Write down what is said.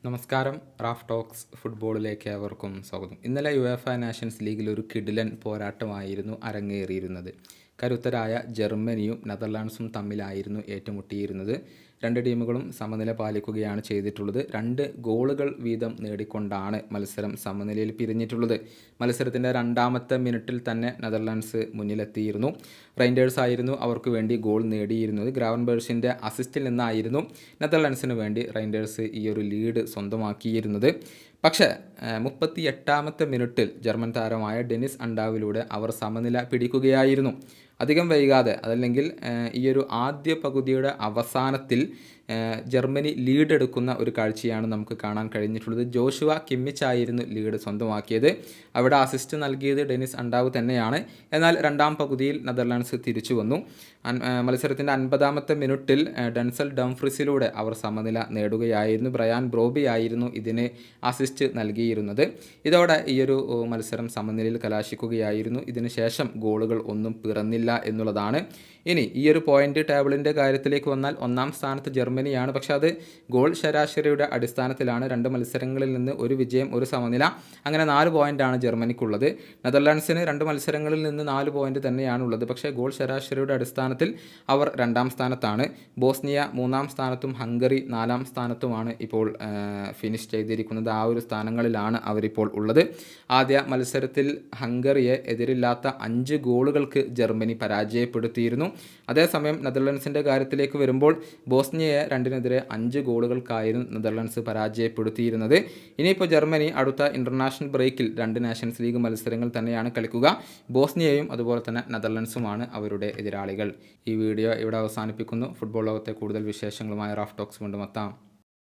നമസ്കാരം. Raf talks ഫുട്ബോളിലേക്ക് ഏവർക്കും സ്വാഗതം. ഇന്നലെ യുവേഫ നാഷൻസ് ലീഗിൽ ഒരു കിടിലൻ പോരാട്ടമായിരുന്നു അരങ്ങേറിയിരുന്നത്. കരുത്തരായ ജർമ്മനിയും നെതർലാൻഡ്സും തമ്മിലായിരുന്നു ഏറ്റുമുട്ടിയിരുന്നത്. രണ്ട് ടീമുകളും സമനില പാലിക്കുകയാണ് ചെയ്തിട്ടുള്ളത്. 2 ഗോളുകൾ വീതം നേടിക്കൊണ്ടാണ് മത്സരം സമനിലയിൽ പിരിഞ്ഞിട്ടുള്ളത്. മത്സരത്തിൻ്റെ രണ്ടാമത്തെ മിനിറ്റിൽ തന്നെ നെതർലാൻഡ്സ് മുന്നിലെത്തിയിരുന്നു. റൈൻഡേഴ്സ് ആയിരുന്നു അവർക്ക് വേണ്ടി ഗോൾ നേടിയിരുന്നത്. ഗ്രാവൻബെർഷിൻ്റെ അസിസ്റ്റിൽ നിന്നായിരുന്നു നെതർലാൻഡ്സിന് വേണ്ടി റൈൻഡേഴ്സ് ഈ ഒരു ലീഡ് സ്വന്തമാക്കിയിരുന്നത്. പക്ഷേ 38ാമത്തെ മിനിറ്റിൽ ജർമ്മൻ താരമായ ഡെനിസ് അണ്ടാവിലൂടെ അവർ സമനില പിടിക്കുകയായിരുന്നു. അധികം വൈകാതെ, അതല്ലെങ്കിൽ ഈ ഒരു ആദ്യ പകുതിയുടെ അവസാനത്തിൽ ജർമ്മനി ലീഡ് എടുക്കുന്ന ഒരു കാഴ്ചയാണ് നമുക്ക് കാണാൻ കഴിഞ്ഞിട്ടുള്ളത്. ജോഷുവ കിമ്മിച്ച് ആയിരുന്നു ലീഡ് സ്വന്തമാക്കിയത്. അവിടെ അസിസ്റ്റ് നൽകിയത് ഡെനിസ് അണ്ടാവ് തന്നെയാണ്. എന്നാൽ രണ്ടാം പകുതിയിൽ നെതർലാൻഡ്സ് തിരിച്ചു വന്നു. മത്സരത്തിൻ്റെ 50ാമത്തെ മിനിറ്റിൽ ഡെൻസൽ ഡംഫ്രിസിലൂടെ അവർ സമനില നേടുകയായിരുന്നു. ബ്രയാൻ ബ്രോബി ആയിരുന്നു ഇതിന് അസിസ്റ്റ് നൽകിയിരുന്നത്. ഇതോടെ ഈയൊരു മത്സരം സമനിലയിൽ കലാശിക്കുകയായിരുന്നു. ഇതിന് ശേഷം ഗോളുകൾ ഒന്നും പിറന്നില്ല എന്നുള്ളതാണ്. ഇനി ഈ ഒരു പോയിന്റ് ടേബിളിൻ്റെ കാര്യത്തിലേക്ക് വന്നാൽ 1ാം സ്ഥാനത്ത് ജർമ്മനിയാണ്. പക്ഷേ അത് ഗോൾ ശരാശരിയുടെ അടിസ്ഥാനത്തിലാണ്. 2 മത്സരങ്ങളിൽ നിന്ന് 1 വിജയം 1 സമനില, അങ്ങനെ 4 പോയിൻ്റാണ് ജർമ്മനിക്കുള്ളത്. നെതർലാൻഡ്സിന് 2 മത്സരങ്ങളിൽ നിന്ന് 4 പോയിൻ്റ് തന്നെയാണുള്ളത്. പക്ഷേ ഗോൾ ശരാശരിയുടെ അടിസ്ഥാനത്തിൽ അവർ 2ാം സ്ഥാനത്താണ്. ബോസ്നിയ 3ാം സ്ഥാനത്തും ഹംഗറി 4ാം സ്ഥാനത്തുമാണ് ഇപ്പോൾ ഫിനിഷ് ചെയ്തിരിക്കുന്നത്. ആ ഒരു സ്ഥാനങ്ങളിലാണ് അവരിപ്പോൾ ഉള്ളത്. ആദ്യ മത്സരത്തിൽ ഹംഗറിയെ എതിരില്ലാത്ത 5 ഗോളുകൾക്ക് ജർമ്മനി പരാജയപ്പെടുത്തിയിരുന്നു. അതേസമയം നെതർലാൻഡ്സിൻ്റെ കാര്യത്തിലേക്ക് വരുമ്പോൾ ബോസ്നിയയെ 2-നെതിരെ 5 ഗോളുകൾക്കായിരുന്നു നെതർലാൻഡ്സ് പരാജയപ്പെടുത്തിയിരുന്നത്. ഇനിയിപ്പോൾ ജർമ്മനി അടുത്ത ഇൻ്റർനാഷണൽ ബ്രേക്കിൽ 2 നാഷൻസ് ലീഗ് മത്സരങ്ങൾ തന്നെയാണ് കളിക്കുക. ബോസ്നിയയും അതുപോലെ തന്നെ നെതർലാൻഡ്സുമാണ് അവരുടെ എതിരാളികൾ. ഈ വീഡിയോ ഇവിടെ അവസാനിപ്പിക്കുന്നു. ഫുട്ബോൾ ലോകത്തെ കൂടുതൽ വിശേഷങ്ങളുമായി റാഫ് ടോക്സ് വീണ്ടും എത്താം.